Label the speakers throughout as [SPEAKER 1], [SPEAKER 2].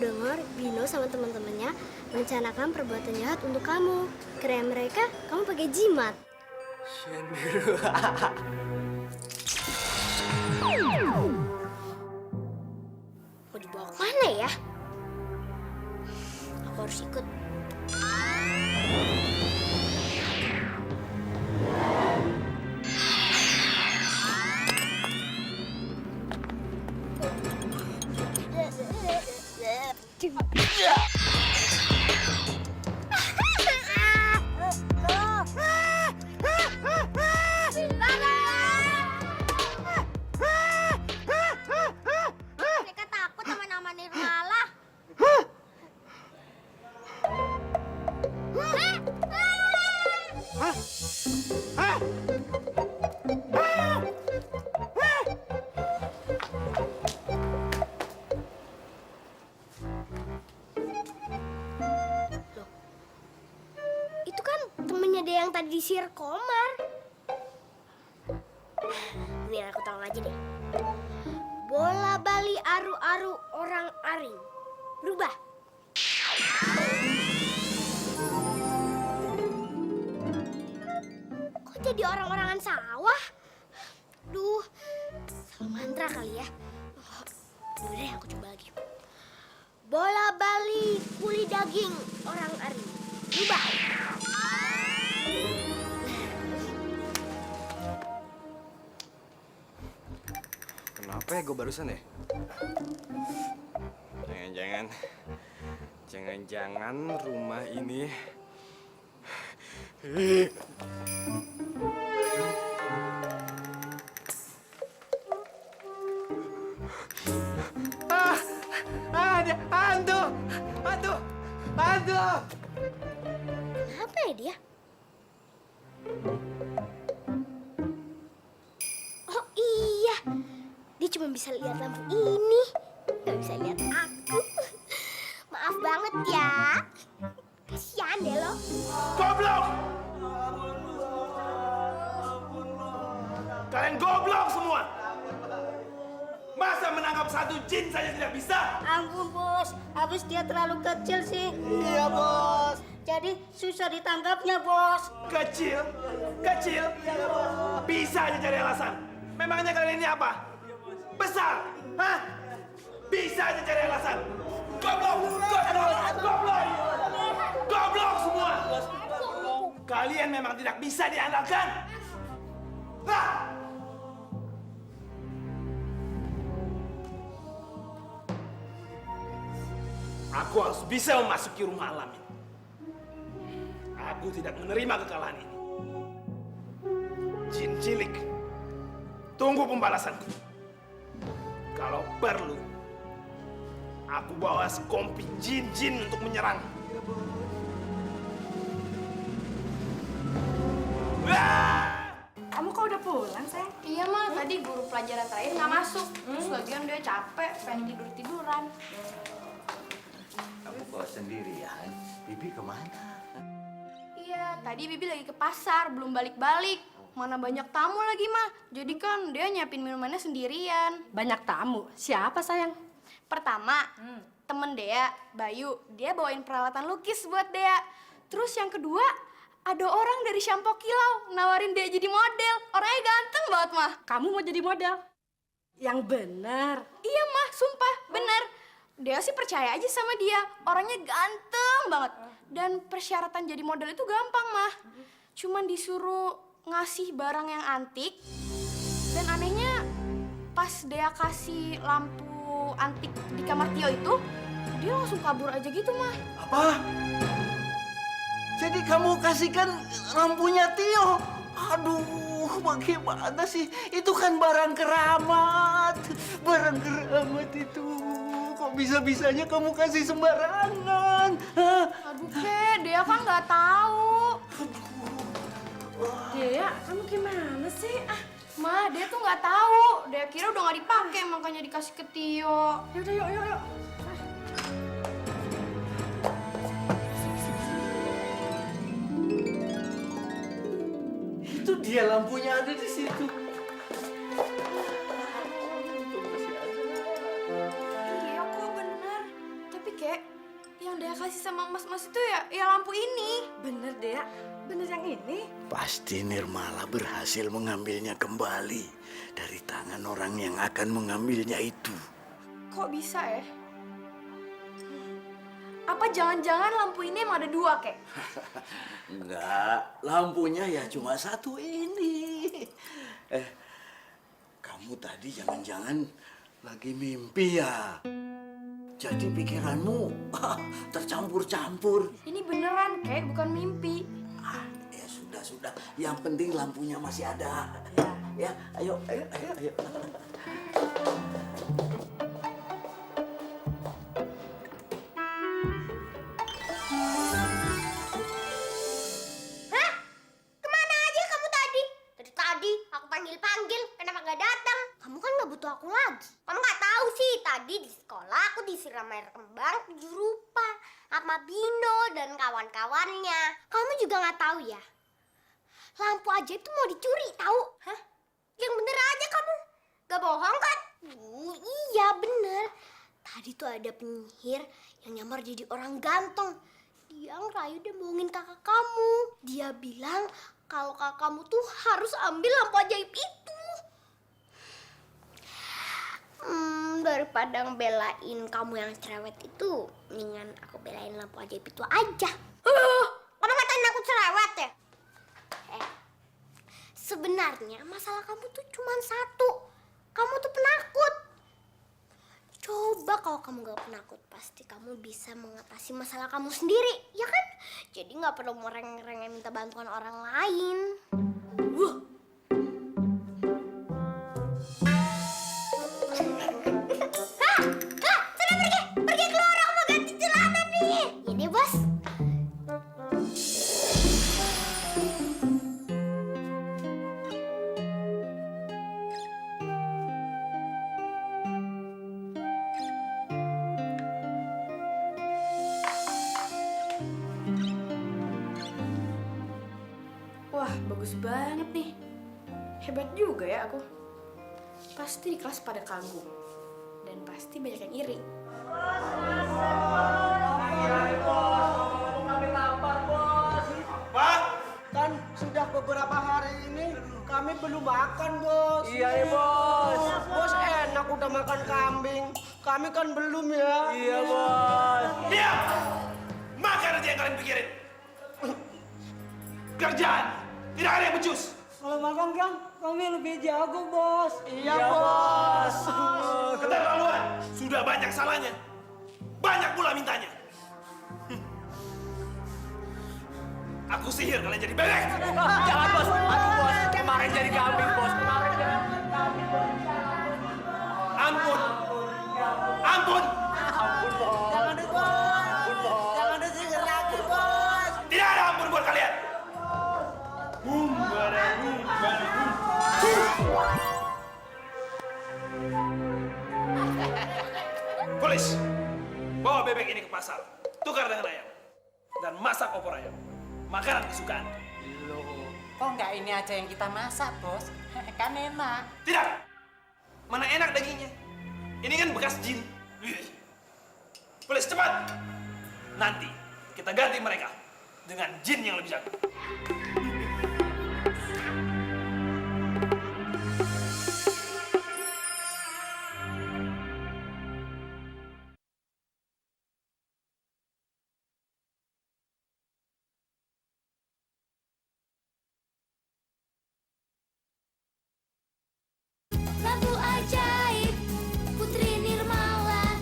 [SPEAKER 1] dengar Bino sama teman-temannya merencanakan perbuatan jahat untuk kamu. Kira mereka kamu pakai jimat.
[SPEAKER 2] Shenbiru.
[SPEAKER 1] Mau dibawa kemana ya? Aku harus ikut.
[SPEAKER 3] Mereka takut sama nama Nirmala.
[SPEAKER 1] Itu kan temennya dia yang tadi disihir Komar. Ini aku tahu aja deh. Bola bali aru-aru orang aring. Berubah. Kok jadi orang-orangan sawah? Duh, salah mantra kali ya. Udah deh, aku coba lagi. Bola bali kuli daging orang aring. Berubah.
[SPEAKER 2] Kenapa ya gue barusan ya? Jangan-jangan rumah ini. Ada hantu.
[SPEAKER 1] Kenapa ya dia? Oh iya, dia cuma bisa lihat lampu ini, nggak bisa lihat aku. Maaf banget ya, kasihan deh lo.
[SPEAKER 4] Goblok! Kalian goblok semua! Masa menangkap satu jin saja tidak bisa?
[SPEAKER 3] Ampun bos, habis dia terlalu kecil sih.
[SPEAKER 4] Iya bos.
[SPEAKER 3] Jadi susah ditangkapnya bos.
[SPEAKER 4] Kecil? Bisa aja cari alasan. Memangnya kalian ini apa? Besar? Hah? Bisa aja cari alasan. Goblok semua! Kalian memang tidak bisa diandalkan. Hah? Aku harus bisa memasuki rumah alam ini. Aku tidak menerima kekalahan ini. Jin cilik, tunggu pembalasanku. Kalau perlu, aku bawa sekompi jin-jin untuk menyerang.
[SPEAKER 5] Kamu kok udah pulang, sayang?
[SPEAKER 6] Iya, Ma. Tadi guru pelajaran terakhir nggak masuk. Terus lagian dia capek, pengen tidur-tiduran.
[SPEAKER 7] Kamu bawa sendirian? Bibi kemana?
[SPEAKER 6] Iya, tadi Bibi lagi ke pasar, belum balik-balik. Mana banyak tamu lagi, Ma. Jadi kan dia nyiapin minumannya sendirian.
[SPEAKER 5] Banyak tamu. Siapa, sayang?
[SPEAKER 6] Pertama, temen Dea, Bayu. Dia bawain peralatan lukis buat Dea. Terus yang kedua, ada orang dari Shampoo Kilau nawarin Dea jadi model. Orangnya ganteng banget, Ma.
[SPEAKER 5] Kamu mau jadi model? Yang benar.
[SPEAKER 6] Iya, Ma. Sumpah, bener. Dea sih percaya aja sama dia. Orangnya ganteng banget. Dan persyaratan jadi model itu gampang, Mah. Cuman disuruh ngasih barang yang antik. Dan anehnya, pas Dea kasih lampu antik di kamar Tio itu, dia langsung kabur aja gitu, Mah.
[SPEAKER 7] Apa? Jadi kamu kasihkan lampunya Tio? Aduh, bagaimana sih? Itu kan barang keramat. Barang keramat itu. Kok bisa-bisanya kamu kasih sembarangan? Hah?
[SPEAKER 6] Aduh, Ke, Dea kan nggak tahu.
[SPEAKER 5] Dea, kamu gimana sih?
[SPEAKER 6] Ma, Dea tuh nggak tahu. Dea kira udah nggak dipakai, makanya dikasih ke Tio.
[SPEAKER 5] Yaudah, yuk.
[SPEAKER 7] Itu dia lampunya ada di situ.
[SPEAKER 6] Iya kok bener. Tapi Yang Dea kasih sama mas-mas itu ya lampu ini.
[SPEAKER 5] Bener, Dea. Bener yang ini.
[SPEAKER 7] Pasti Nirmala berhasil mengambilnya kembali dari tangan orang yang akan mengambilnya itu.
[SPEAKER 6] Kok bisa ya? Apa jangan-jangan lampu ini emang ada 2, Kek?
[SPEAKER 7] Enggak, lampunya ya cuma satu ini. Kamu tadi jangan-jangan lagi mimpi ya? Jadi pikiranmu tercampur-campur.
[SPEAKER 6] Ini beneran, Kek, bukan mimpi.
[SPEAKER 7] Ya sudah. Yang penting lampunya masih ada. Ya, ayo.
[SPEAKER 1] Hah? Kemana aja kamu tadi? Dari tadi aku panggil-panggil, kenapa nggak datang? Kamu kan nggak butuh aku lagi. Kamu nggak tahu sih, tadi di sekolah aku disiram air kembang 7 rupa sama Bino dan kawan-kawannya. Kamu juga nggak tahu ya? Lampu aja itu mau dicuri, tahu? Hah? Yang bener aja kamu. Gak bohong kan? Iya bener. Tadi tuh ada penyihir yang nyamar jadi orang ganteng. Dia ngerayu dan bohongin kakak kamu. Dia bilang kalau kakak kamu tuh harus ambil lampu ajaib itu. Daripada ngebelain kamu yang cerewet itu, mendingan aku belain lampu ajaib itu aja. Kamu ngatain aku cerewet ya? Sebenarnya masalah kamu tuh cuma satu. Kamu tuh penakut. Coba kalau kamu gak penakut, pasti kamu bisa mengatasi masalah kamu sendiri, ya kan? Jadi gak perlu mereng-reng minta bantuan orang lain. Sana pergi keluar, aku mau ganti celana nih. Ini bos.
[SPEAKER 6] Wah, bagus banget nih. Hebat juga ya aku. Pasti di kelas pada kagum. Dan pasti banyak yang iri.
[SPEAKER 4] Pak!
[SPEAKER 8] Kan sudah beberapa hari ini kami belum makan, Bos.
[SPEAKER 2] Iya, Bos.
[SPEAKER 8] Bos enak udah makan kambing. Kami kan belum ya.
[SPEAKER 2] Iya, Bos.
[SPEAKER 4] Diam! Makan aja yang kalian pikirin. Kerjaan! Tidak ada yang becus.
[SPEAKER 8] Kalau makan kan kami lebih jago, Bos. Iya, Bos.
[SPEAKER 4] Keterlaluan! Sudah banyak salahnya. Banyak pula mintanya. Aku sihir kalian jadi bebek.
[SPEAKER 2] Jangan, Bos. Aduh, Bos. Kemarin jadi kambing, Bos. Kemarin jadi kambing, Bos.
[SPEAKER 4] Ampun. Ampun.
[SPEAKER 2] Ampun, Bos.
[SPEAKER 8] Jangan deh, Bos. Jangan disihir lagi, Bos.
[SPEAKER 4] Tidak ada ampun buat kalian. Polis, bawa bebek ini ke pasar. Tukar dengan ayam. Dan masak opor ayam. Makanan kesukaan.
[SPEAKER 9] Kok nggak ini aja yang kita masak, Bos? Kan enak.
[SPEAKER 4] Tidak. Mana enak dagingnya. Ini kan bekas jin. Polis, cepat. Nanti kita ganti mereka dengan jin yang lebih jago.
[SPEAKER 1] Lampu ajaib Putri Nirmala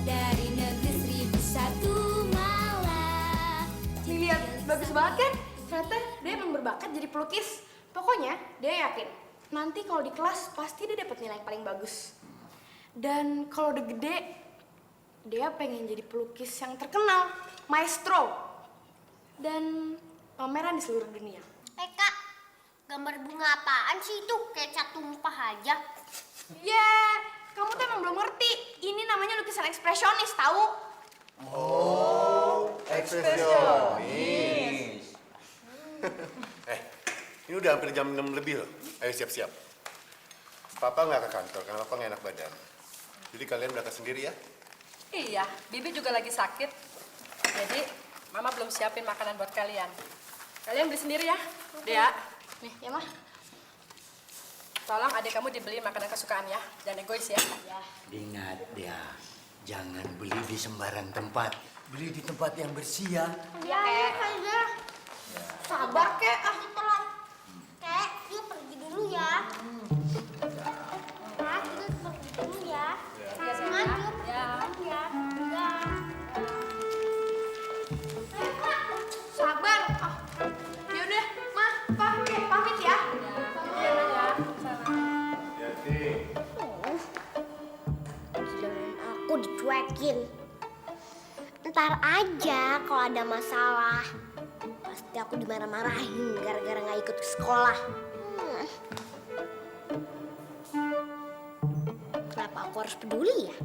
[SPEAKER 1] dari negeri 1001 malam.
[SPEAKER 6] Nih lihat, bagus banget kan? Ternyata dia emang berbakat jadi pelukis. Pokoknya dia yakin nanti kalau di kelas pasti dia dapat nilai yang paling bagus. Dan kalau udah gede, dia pengen jadi pelukis yang terkenal, maestro. Dan pameran di seluruh dunia.
[SPEAKER 1] Kak, gambar bunga apaan sih itu? Kayak cat tumpah aja.
[SPEAKER 6] Ya, kamu tuh emang belum ngerti. Ini namanya lukisan ekspresionis, tahu?
[SPEAKER 10] Ekspresionis. Ini udah hampir jam 6 lebih loh. Ayo siap-siap. Papa nggak ke kantor karena Papa nggak enak badan. Jadi kalian berangkat sendiri ya.
[SPEAKER 5] Iya, Bibi juga lagi sakit.
[SPEAKER 11] Jadi, Mama belum siapin makanan buat kalian. Kalian beli sendiri ya, Dea. Nih,
[SPEAKER 6] Ya, Mah.
[SPEAKER 11] tolong adik kamu dibeli makanan kesukaan ya. Jangan egois ya.
[SPEAKER 7] Ingat dia, jangan beli di sembarang tempat. Beli di tempat yang bersih ya.
[SPEAKER 1] Ya, ya.
[SPEAKER 6] Sabar, Kek. Ah,
[SPEAKER 1] Telat. Kek, yuk pergi dulu ya. Kak, yuk pergi dulu ya. Semangat, yuk.
[SPEAKER 11] Ya.
[SPEAKER 1] Ya.
[SPEAKER 6] sabar. Ah. Yaudah, Mah, Pa, Kek, pamit ya.
[SPEAKER 11] Iya, ya. Sama.
[SPEAKER 1] Giliran aku dicuekin. Ntar aja kalau ada masalah. Pasti aku dimarah-marahin gara-gara nggak ikut ke sekolah. Kenapa aku harus peduli ya?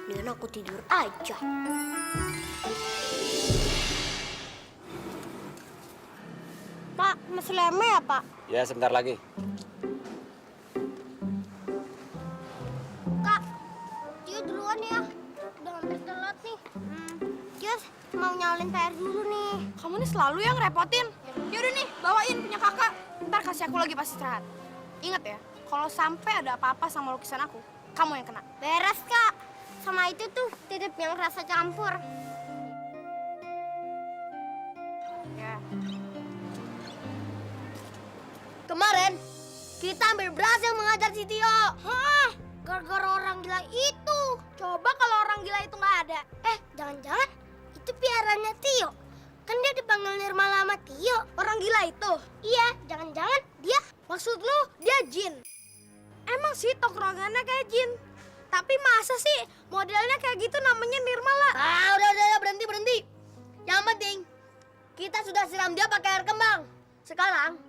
[SPEAKER 1] Dengan aku tidur aja. Pak, masih lama ya, Pak?
[SPEAKER 2] Ya, sebentar lagi.
[SPEAKER 1] Kak, Tio duluan ya. Udah hampir telat nih. Tio mau nyalin PR dulu nih.
[SPEAKER 6] Kamu nih selalu yang repotin. Yaudah nih, bawain punya kakak. Ntar kasih aku lagi pas istirahat. Ingat ya, kalau sampai ada apa-apa sama lukisan aku, kamu yang kena.
[SPEAKER 1] Beres, Kak. Sama itu tuh titip yang rasa campur.
[SPEAKER 6] Ya.
[SPEAKER 1] Kemarin, kita hampir berhasil mengajar si Tio. Hah? Gara-gara orang gila itu. Coba kalau orang gila itu nggak ada. Jangan-jangan itu piarannya Tio. Kan dia dipanggil Nirmala sama Tio. Orang gila itu? Iya, jangan-jangan dia. Maksud lu, dia jin. Emang sih tokrongannya kayak jin. Tapi masa sih modelnya kayak gitu namanya Nirmala? Udah, berhenti. Yang penting, kita sudah siram dia pakai air kembang. Sekarang,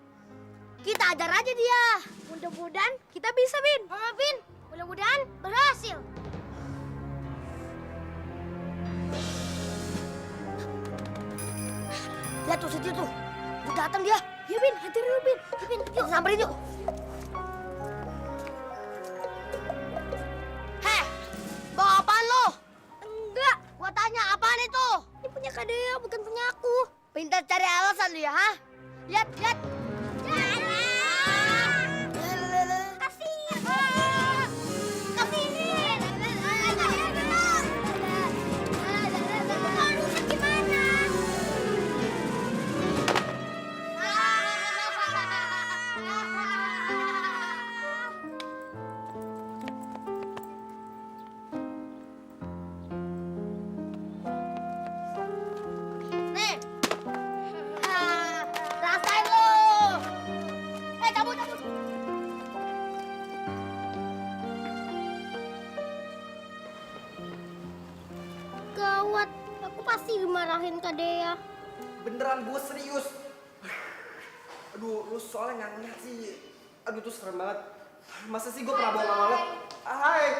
[SPEAKER 1] kita ajar aja dia. Mudah-mudahan kita bisa, Bin. Bin, mudah-mudahan berhasil. Lihat tuh, situ tuh. Udah datang dia. Ya, Bin, hajar dulu, Bin. Bin, yuk samperin yuk. Heh, bawa apaan lo? Enggak, gua tanya apaan itu? Ini punya Kak Dea, bukan punya aku. Pintar cari alasan lu ya, ha? Lihat. Nih. Rasain lo. Cabut. Gawat, aku pasti dimarahin Kak Dea.
[SPEAKER 8] Beneran gue serius. Aduh, lu soalnya nggak ngeliat sih. Aduh, tuh serem banget. Masa sih gue pernah bohong sama lo? Hai.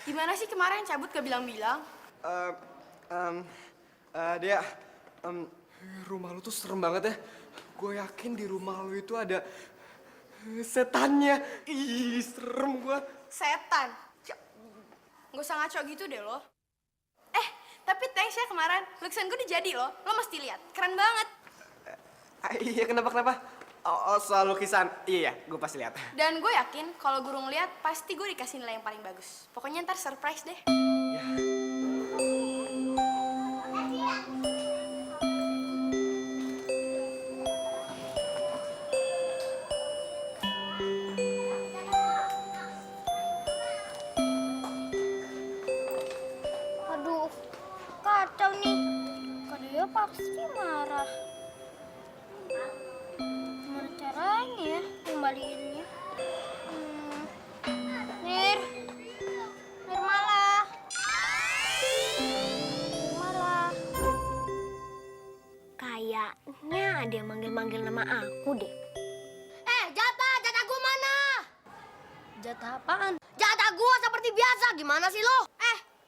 [SPEAKER 6] Gimana sih kemarin cabut gak bilang-bilang?
[SPEAKER 8] Dea, rumah lu tuh serem banget ya. Gue yakin di rumah lu itu ada setannya. Ih, serem gue.
[SPEAKER 6] Setan. Nggak usah ngaco gitu deh lo. Tapi thanks ya kemarin. Lukisan gue udah jadi lo. Lo mesti lihat. Keren banget.
[SPEAKER 8] Iya, kenapa? Oh, soal lukisan. Iya, gue pasti lihat.
[SPEAKER 6] Dan gue yakin kalau guru ngeliat pasti gue dikasih nilai yang paling bagus. Pokoknya ntar surprise deh.
[SPEAKER 1] Aduh, kacau nih. Kak Dea pasti marah. Gimana caranya ya kembaliinnya? Nirmala. Kayaknya ada yang manggil-manggil nama aku deh. Jatah gua mana? Jatah apaan? Jatah gua seperti biasa, gimana sih lo?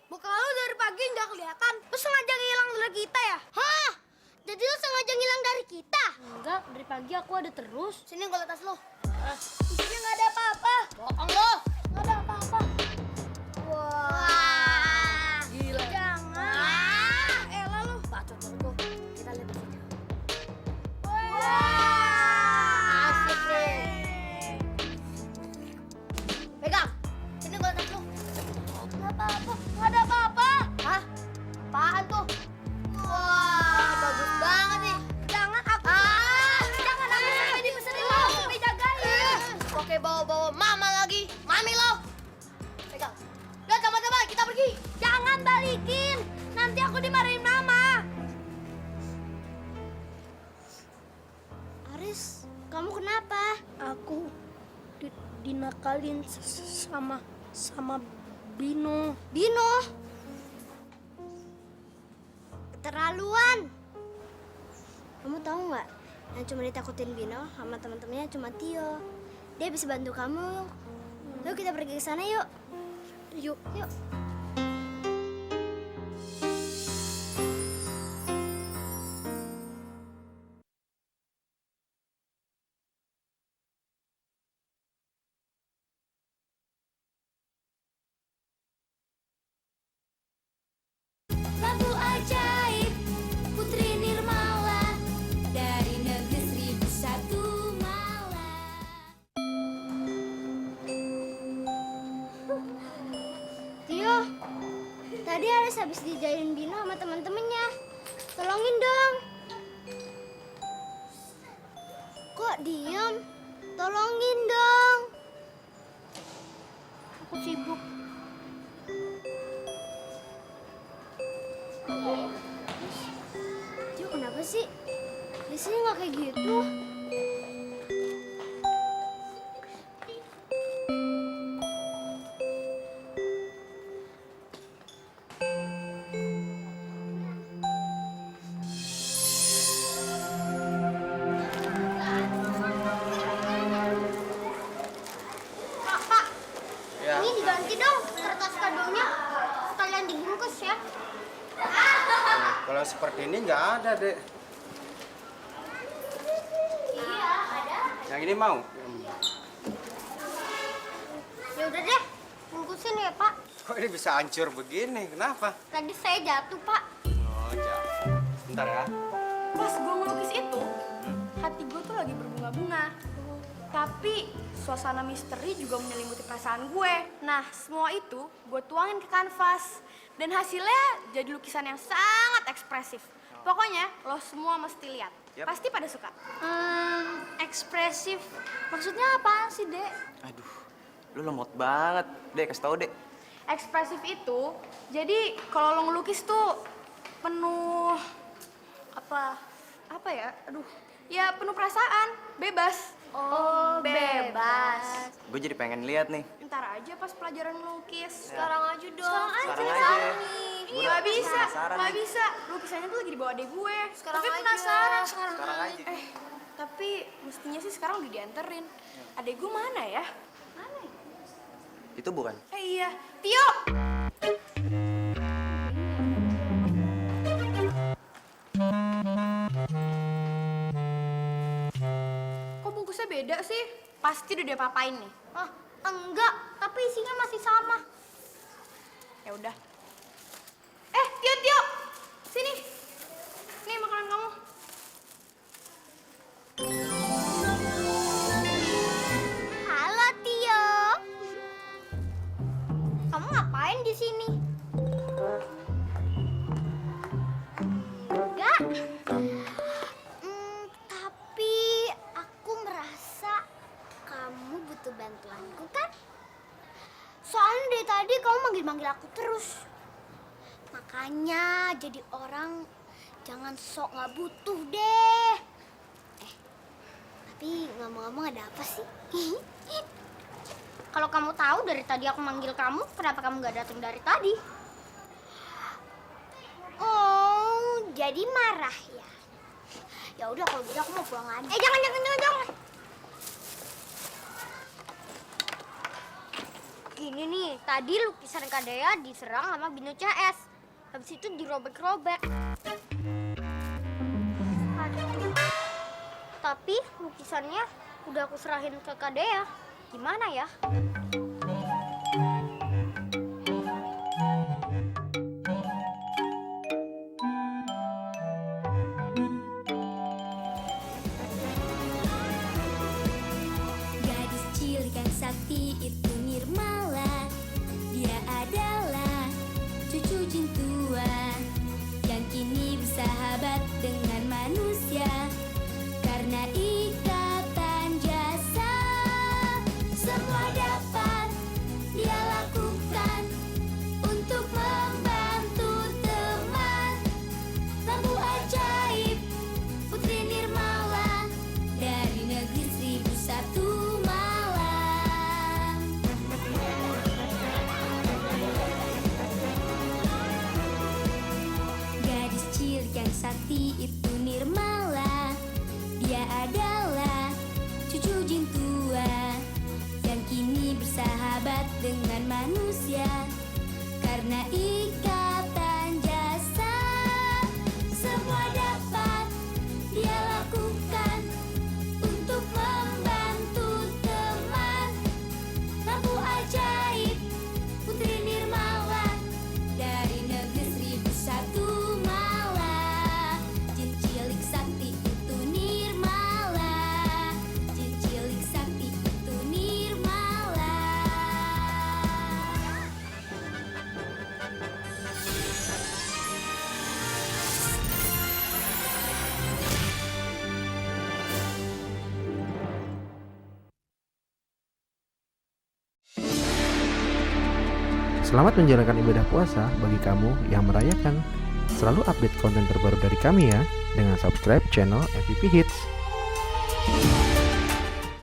[SPEAKER 1] Muka lo dari pagi nggak kelihatan. Lo sengaja ngilang dari kita ya? Hah? Jadi lo sengaja ngilang dari kita? Enggak, dari pagi aku ada terus. Sini gue liat tas lo. Isinya nggak ada apa-apa. Bohong lo. Nggak ada apa-apa. Wah. Gila. Jangan. balikin. Nanti aku dimarahin mama. Aris, kamu kenapa?
[SPEAKER 3] Aku dinakalin sama Bino.
[SPEAKER 1] Bino. Keterlaluan. Kamu tahu nggak? Yang cuma ditakutin Bino sama teman-temannya cuma Tio. Dia bisa bantu kamu. Yuk kita pergi ke sana yuk. Yuk.
[SPEAKER 12] Lagu ajaib Putri Nirmala dari negeri 1001 malam.
[SPEAKER 1] Tio, tadi Aris habis dijailin Bino sama teman-temannya. Tolongin dong. Kok diem? Tolongin dong. Aku sibuk. Tio kenapa sih? Biasanya nggak kayak gitu.
[SPEAKER 3] Pak,
[SPEAKER 7] Ya.
[SPEAKER 3] ini diganti dong kertas kadonya. Sekalian dibungkus ya.
[SPEAKER 7] Kalau seperti ini nggak ada, Dek.
[SPEAKER 3] Iya, ada.
[SPEAKER 7] Yang ini mau?
[SPEAKER 3] Ya udah deh, bungkusin ya Pak.
[SPEAKER 7] Kok ini bisa hancur begini? Kenapa?
[SPEAKER 3] Tadi saya jatuh Pak.
[SPEAKER 7] Oh, jauh. Bentar ya.
[SPEAKER 6] Pas gue ngelukis itu, hati gue tuh lagi berbunga-bunga. Tapi suasana misteri juga menyelimuti perasaan gue. Nah, semua itu gue tuangin ke kanvas. Dan hasilnya jadi lukisan yang sangat ekspresif. Pokoknya lo semua mesti lihat. Pasti pada suka.
[SPEAKER 1] Ekspresif. Maksudnya apaan sih, Dek?
[SPEAKER 2] Aduh, lu lemot banget. Dek, kasih tau, Dek.
[SPEAKER 6] Ekspresif itu, jadi kalau lo ngelukis tuh penuh apa ya? Aduh, ya penuh perasaan, bebas.
[SPEAKER 1] Oh, bebas.
[SPEAKER 2] Gue jadi pengen lihat nih.
[SPEAKER 6] Ntar aja pas pelajaran melukis.
[SPEAKER 1] Sekarang aja dong.
[SPEAKER 2] Sekarang aja.
[SPEAKER 6] Ih, nggak bisa, nggak bisa. Lukisannya tuh lagi dibawa adek gue.
[SPEAKER 1] Sekarang
[SPEAKER 6] Tapi
[SPEAKER 1] aja.
[SPEAKER 6] penasaran
[SPEAKER 2] Sekarang aja.
[SPEAKER 6] Tapi mestinya sih sekarang udah dianterin. Adek gue mana ya?
[SPEAKER 2] Itu bukan?
[SPEAKER 6] Iya, Tio. Kok bungkusnya beda sih? Pasti udah dia papain nih.
[SPEAKER 3] Ah, enggak, tapi isinya masih sama.
[SPEAKER 6] Ya udah. Tio, Tio. Sini. Nih makanan kamu.
[SPEAKER 3] Halo Tio. Kamu ngapain di sini? Enggak. Tapi aku merasa kamu butuh bantuanku kan? Soalnya dari tadi kamu manggil-manggil aku terus. Makanya jadi orang jangan sok nggak butuh deh. Tapi ngomong-ngomong ada apa sih? Kalau kamu tahu dari tadi aku manggil kamu, kenapa kamu nggak datang dari tadi? Oh, jadi marah ya? Ya udah kalau gitu aku mau pulang aja. Jangan. Gini nih, tadi lukisan Kak Dea diserang sama Bino CS. Habis itu dirobek-robek. Aduh. Tapi lukisannya udah aku serahin ke Kak Dea. Gimana ya?
[SPEAKER 12] Gadis cilik yang sakti itu Nirmala. Dia adalah cucu jin tua yang kini bersahabat dengan manusia karena ikatan jasa. Semua dapat cilik yang sakti itu Nirmala. Dia adalah cucu jin tua yang kini bersahabat dengan manusia. Karena ikatan jasa, semua dapat dia lakukan untuk membantu teman. Lampu ajaib Putri Nirmala dari negeri 1001 malam. Jin cilik sakti itu Nirmala. Jin cilik sakti itu Nirmala.
[SPEAKER 13] Selamat menjalankan ibadah puasa bagi kamu yang merayakan. Selalu update konten terbaru dari kami ya, dengan subscribe channel MVP Hits.